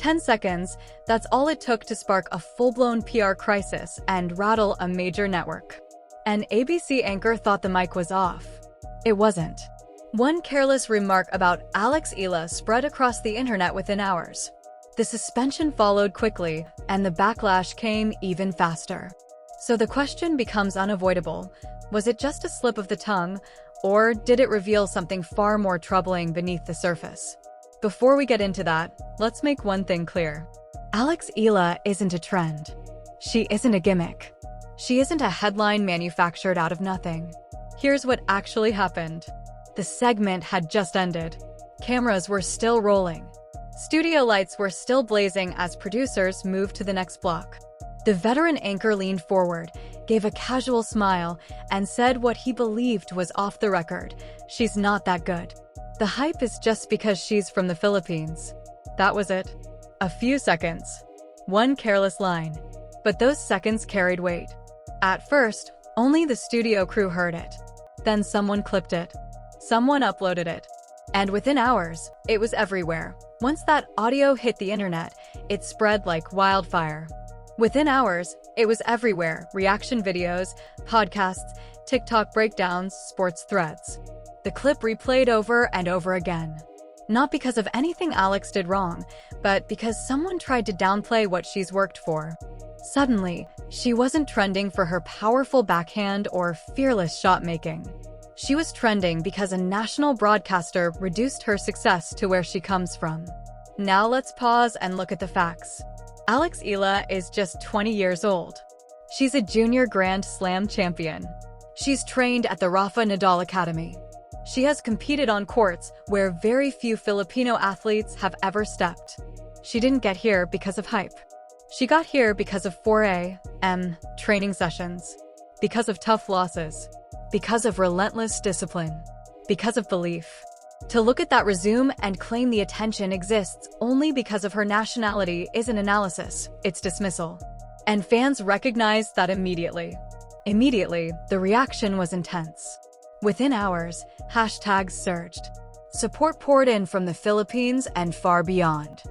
10 seconds, that's all it took to spark a full-blown PR crisis and rattle a major network. An ABC anchor thought the mic was off. It wasn't. One careless remark about Alex Eala spread across the internet within hours. The suspension followed quickly, and the backlash came even faster. So the question becomes unavoidable. Was it just a slip of the tongue, or did it reveal something far more troubling beneath the surface? Before we get into that, let's make one thing clear. Alex Eala isn't a trend. She isn't a gimmick. She isn't a headline manufactured out of nothing. Here's what actually happened. The segment had just ended. Cameras were still rolling. Studio lights were still blazing as producers moved to the next block. The veteran anchor leaned forward, gave a casual smile, and said what he believed was off the record. She's not that good. The hype is just because she's from the Philippines. That was it. A few seconds. One careless line. But those seconds carried weight. At first, only the studio crew heard it. Then someone clipped it. Someone uploaded it. And within hours, it was everywhere. Once that audio hit the internet, it spread like wildfire. Within hours, it was everywhere. Reaction videos, podcasts, TikTok breakdowns, sports threads. The clip replayed over and over again. Not because of anything Alex did wrong, but because someone tried to downplay what she's worked for. Suddenly, she wasn't trending for her powerful backhand or fearless shot-making. She was trending because a national broadcaster reduced her success to where she comes from. Now let's pause and look at the facts. Alex Eala is just 20 years old. She's a junior Grand Slam champion. She's trained at the Rafa Nadal Academy. She has competed on courts where very few Filipino athletes have ever stepped. She didn't get here because of hype. She got here because of 4 a.m. training sessions, because of tough losses, because of relentless discipline, because of belief. To look at that resume and claim the attention exists only because of her nationality isn't analysis, it's dismissal. And fans recognized that immediately. Immediately, the reaction was intense. Within hours, hashtags surged. Support poured in from the Philippines and far beyond.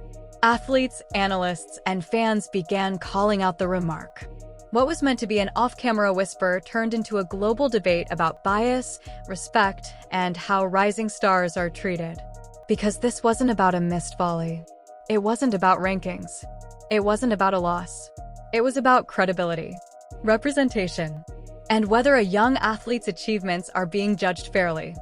Athletes, analysts, and fans began calling out the remark. What was meant to be an off-camera whisper turned into a global debate about bias, respect, and how rising stars are treated. Because this wasn't about a missed volley. It wasn't about rankings. It wasn't about a loss. It was about credibility, representation, and whether a young athlete's achievements are being judged fairly.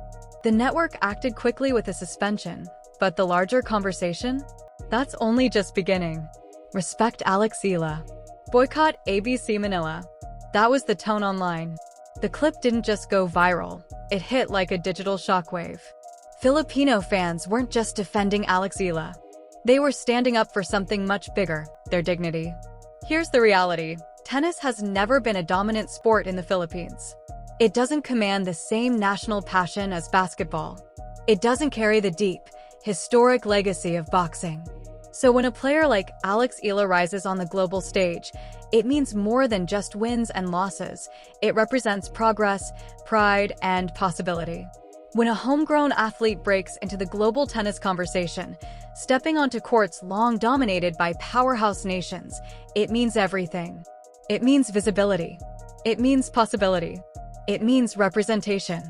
The network acted quickly with a suspension, but the larger conversation? That's only just beginning. Respect Alex Eala. Boycott ABC Manila. That was the tone online. The clip didn't just go viral. It hit like a digital shockwave. Filipino fans weren't just defending Alex Eala. They were standing up for something much bigger, their dignity. Here's the reality. Tennis has never been a dominant sport in the Philippines. It doesn't command the same national passion as basketball. It doesn't carry the deep, historic legacy of boxing. So when a player like Alex Eala rises on the global stage, it means more than just wins and losses. It represents progress, pride, and possibility. When a homegrown athlete breaks into the global tennis conversation, stepping onto courts long dominated by powerhouse nations, it means everything. It means visibility. It means possibility. It means representation.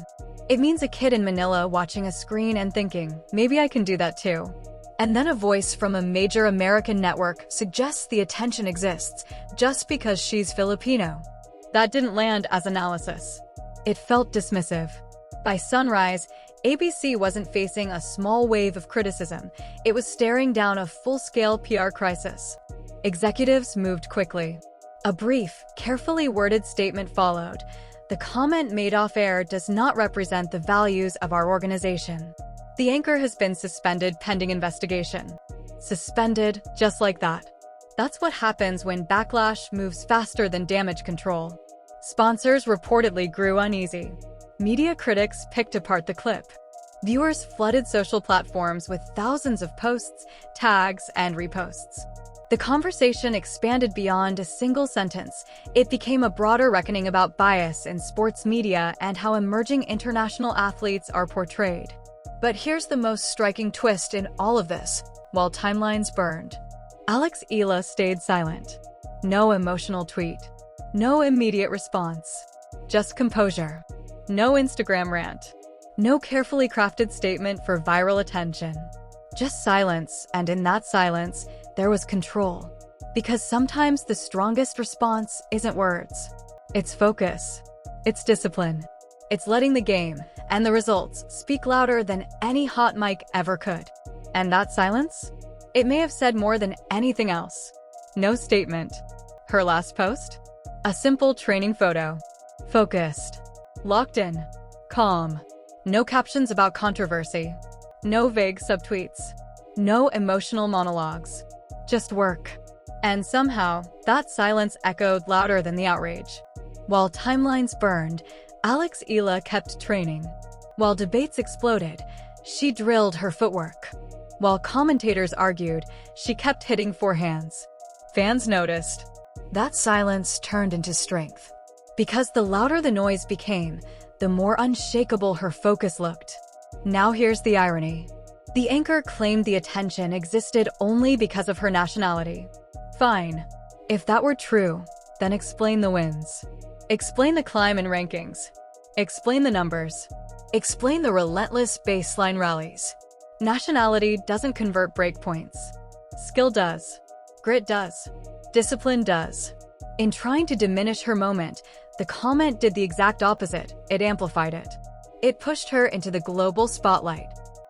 It means a kid in Manila watching a screen and thinking, maybe I can do that too. And then a voice from a major American network suggests the attention exists just because she's Filipino. That didn't land as analysis. It felt dismissive. By sunrise, ABC wasn't facing a small wave of criticism. It was staring down a full-scale PR crisis. Executives moved quickly. A brief, carefully worded statement followed. The comment made off-air does not represent the values of our organization. The anchor has been suspended pending investigation. Suspended just like that. That's what happens when backlash moves faster than damage control. Sponsors reportedly grew uneasy. Media critics picked apart the clip. Viewers flooded social platforms with thousands of posts, tags, and reposts. The conversation expanded beyond a single sentence. It became a broader reckoning about bias in sports media and how emerging international athletes are portrayed. But here's the most striking twist in all of this. While timelines burned, Alex Eala stayed silent. No emotional tweet. No immediate response. Just composure. No Instagram rant. No carefully crafted statement for viral attention. Just silence, and in that silence, there was control. Because sometimes the strongest response isn't words. It's focus. It's discipline. It's letting the game and the results speak louder than any hot mic ever could. And that silence? It may have said more than anything else. No statement. Her last post? A simple training photo. Focused. Locked in. Calm. No captions about controversy. No vague subtweets. No emotional monologues. Just work. And somehow, that silence echoed louder than the outrage. While timelines burned, Alex Eala kept training. While debates exploded, she drilled her footwork. While commentators argued, she kept hitting forehands. Fans noticed. That silence turned into strength. Because the louder the noise became, the more unshakable her focus looked. Now here's the irony. The anchor claimed the attention existed only because of her nationality. Fine. If that were true, then explain the wins. Explain the climb in rankings. Explain the numbers. Explain the relentless baseline rallies. Nationality doesn't convert breakpoints. Skill does. Grit does. Discipline does. In trying to diminish her moment, the comment did the exact opposite. It amplified it. It pushed her into the global spotlight.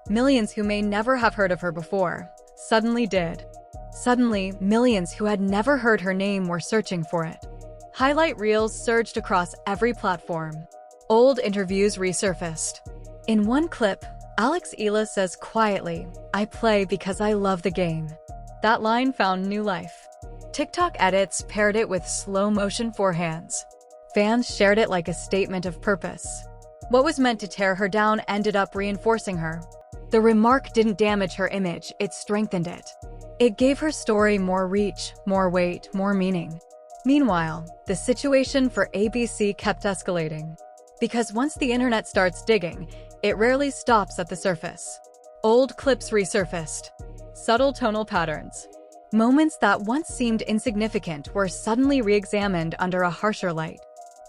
Millions who may never have heard of her before suddenly did. Suddenly, millions who had never heard her name were searching for it. Highlight reels surged across every platform. Old interviews resurfaced. In one clip, Alex Eala says quietly, "I play because I love the game." That line found new life. TikTok edits paired it with slow-motion forehands. Fans shared it like a statement of purpose. What was meant to tear her down ended up reinforcing her. The remark didn't damage her image, it strengthened it. It gave her story more reach, more weight, more meaning. Meanwhile, the situation for ABC kept escalating. Because once the internet starts digging, it rarely stops at the surface. Old clips resurfaced. Subtle tonal patterns. Moments that once seemed insignificant were suddenly re-examined under a harsher light.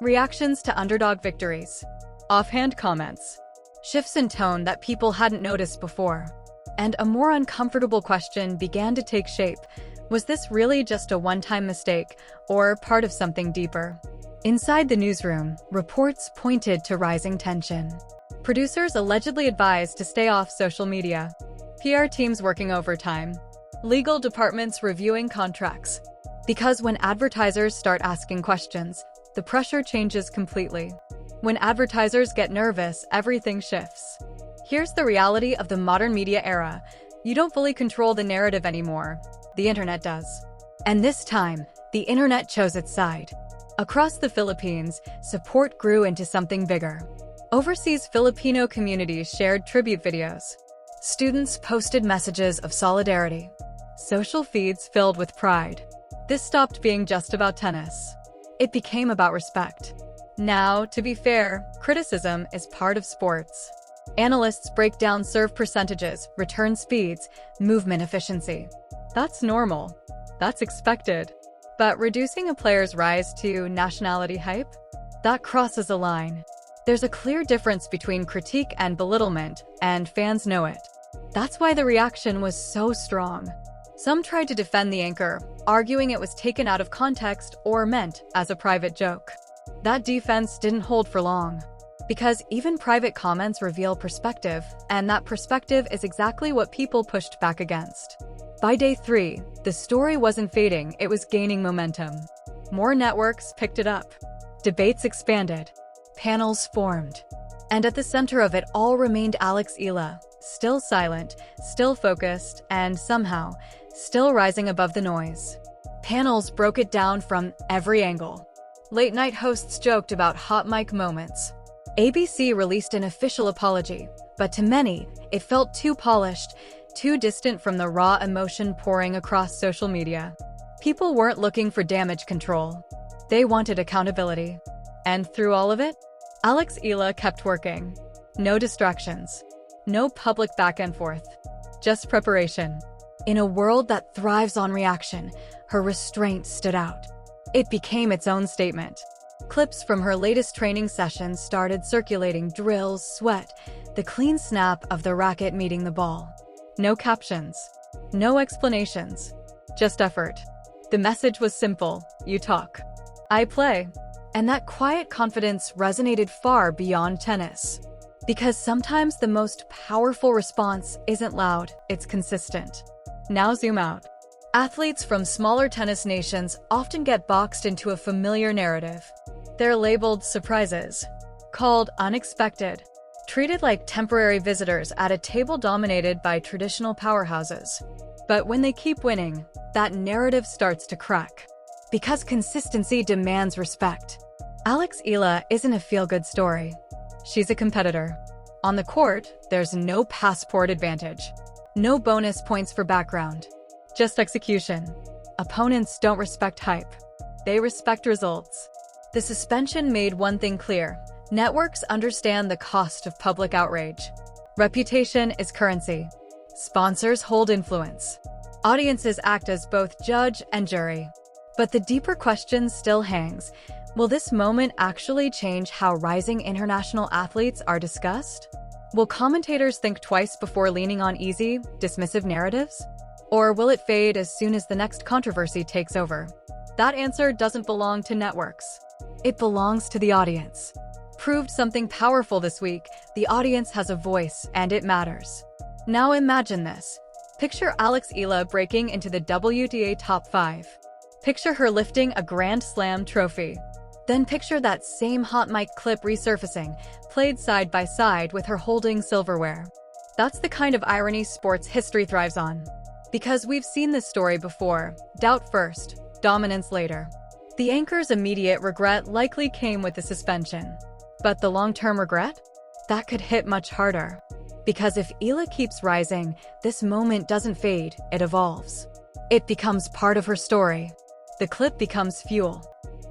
Reactions to underdog victories. Offhand comments. Shifts in tone that people hadn't noticed before. And a more uncomfortable question began to take shape. Was this really just a one-time mistake, or part of something deeper? Inside the newsroom, reports pointed to rising tension. Producers allegedly advised to stay off social media. PR teams working overtime. Legal departments reviewing contracts. Because when advertisers start asking questions, the pressure changes completely. When advertisers get nervous, everything shifts. Here's the reality of the modern media era. You don't fully control the narrative anymore. The internet does. And this time, the internet chose its side. Across the Philippines, support grew into something bigger. Overseas Filipino communities shared tribute videos. Students posted messages of solidarity. Social feeds filled with pride. This stopped being just about tennis. It became about respect. Now, to be fair, criticism is part of sports. Analysts break down serve percentages, return speeds, movement efficiency. That's normal. That's expected. But reducing a player's rise to nationality hype? That crosses a line. There's a clear difference between critique and belittlement, and fans know it. That's why the reaction was so strong. Some tried to defend the anchor, arguing it was taken out of context or meant as a private joke. That defense didn't hold for long. Because even private comments reveal perspective, and that perspective is exactly what people pushed back against. By day 3, the story wasn't fading, it was gaining momentum. More networks picked it up. Debates expanded. Panels formed. And at the center of it all remained Alex Eala, still silent, still focused, and somehow, still rising above the noise. Panels broke it down from every angle. Late-night hosts joked about hot mic moments. ABC released an official apology, but to many, it felt too polished, too distant from the raw emotion pouring across social media. People weren't looking for damage control. They wanted accountability. And through all of it, Alex Eala kept working. No distractions. No public back and forth. Just preparation. In a world that thrives on reaction, her restraint stood out. It became its own statement. Clips from her latest training sessions started circulating: drills, sweat, the clean snap of the racket meeting the ball. No captions, no explanations, just effort. The message was simple: you talk, I play. And that quiet confidence resonated far beyond tennis. Because sometimes the most powerful response isn't loud, it's consistent. Now zoom out. Athletes from smaller tennis nations often get boxed into a familiar narrative. They're labeled surprises, called unexpected, treated like temporary visitors at a table dominated by traditional powerhouses. But when they keep winning, that narrative starts to crack. Because consistency demands respect. Alex Eala isn't a feel-good story. She's a competitor. On the court, there's no passport advantage. No bonus points for background. Just execution. Opponents don't respect hype. They respect results. The suspension made one thing clear: networks understand the cost of public outrage. Reputation is currency. Sponsors hold influence. Audiences act as both judge and jury. But the deeper question still hangs: will this moment actually change how rising international athletes are discussed? Will commentators think twice before leaning on easy, dismissive narratives? Or will it fade as soon as the next controversy takes over? That answer doesn't belong to networks. It belongs to the audience. Proved something powerful this week: the audience has a voice, and it matters. Now imagine this. Picture Alex Eala breaking into the WTA top 5. Picture her lifting a Grand Slam trophy. Then picture that same hot mic clip resurfacing, played side by side with her holding silverware. That's the kind of irony sports history thrives on. Because we've seen this story before: doubt first, dominance later. The anchor's immediate regret likely came with the suspension. But the long-term regret? That could hit much harder. Because if Eala keeps rising, this moment doesn't fade, it evolves. It becomes part of her story. The clip becomes fuel.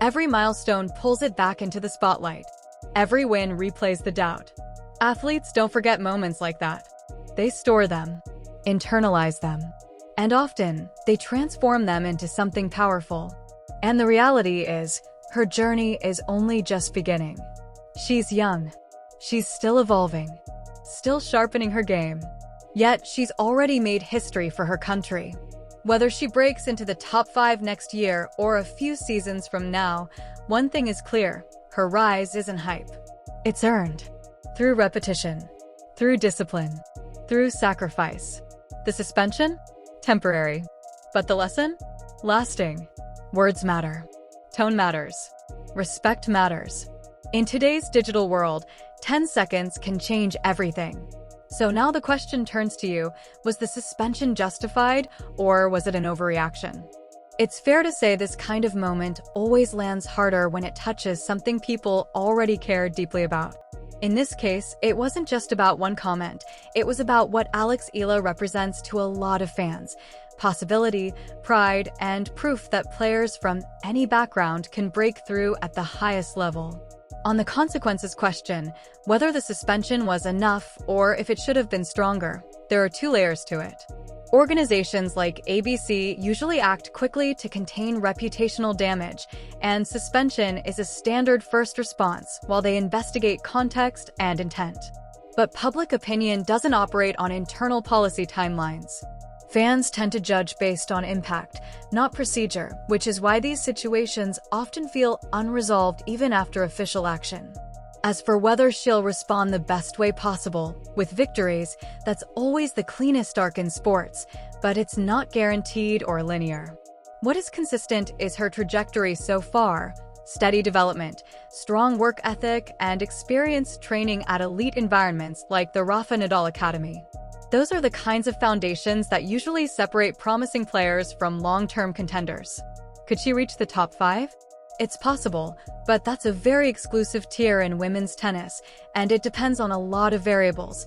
Every milestone pulls it back into the spotlight. Every win replays the doubt. Athletes don't forget moments like that. They store them, internalize them, and often they transform them into something powerful. And the reality is, her journey is only just beginning. She's young. She's still evolving, still sharpening her game. Yet she's already made history for her country. Whether she breaks into the top 5 next year or a few seasons from now, one thing is clear: her rise isn't hype. It's earned. Through repetition, through discipline, through sacrifice. The suspension? Temporary. But the lesson? Lasting. Words matter. Tone matters. Respect matters. In today's digital world, 10 seconds can change everything. So now the question turns to you: was the suspension justified, or was it an overreaction? It's fair to say this kind of moment always lands harder when it touches something people already care deeply about. In this case, it wasn't just about one comment. It was about what Alex Eala represents to a lot of fans: possibility, pride, and proof that players from any background can break through at the highest level. On the consequences question, whether the suspension was enough or if it should have been stronger, there are 2 layers to it. Organizations like ABC usually act quickly to contain reputational damage, and suspension is a standard first response while they investigate context and intent. But public opinion doesn't operate on internal policy timelines. Fans tend to judge based on impact, not procedure, which is why these situations often feel unresolved even after official action. As for whether she'll respond the best way possible, with victories, that's always the cleanest arc in sports, but it's not guaranteed or linear. What is consistent is her trajectory so far: steady development, strong work ethic, and experienced training at elite environments like the Rafa Nadal Academy. Those are the kinds of foundations that usually separate promising players from long-term contenders. Could she reach the top 5? It's possible, but that's a very exclusive tier in women's tennis, and it depends on a lot of variables: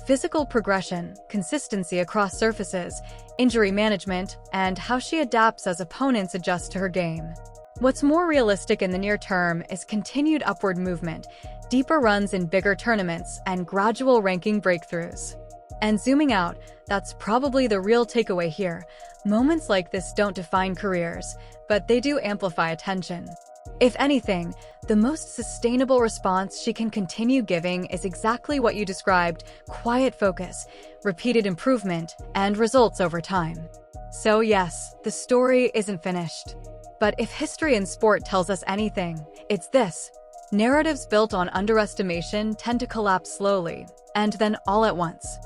physical progression, consistency across surfaces, injury management, and how she adapts as opponents adjust to her game. What's more realistic in the near term is continued upward movement, deeper runs in bigger tournaments, and gradual ranking breakthroughs. And zooming out, that's probably the real takeaway here. Moments like this don't define careers, but they do amplify attention. If anything, the most sustainable response she can continue giving is exactly what you described: quiet focus, repeated improvement, and results over time. So yes, the story isn't finished. But if history in sport tells us anything, it's this: narratives built on underestimation tend to collapse slowly, and then all at once.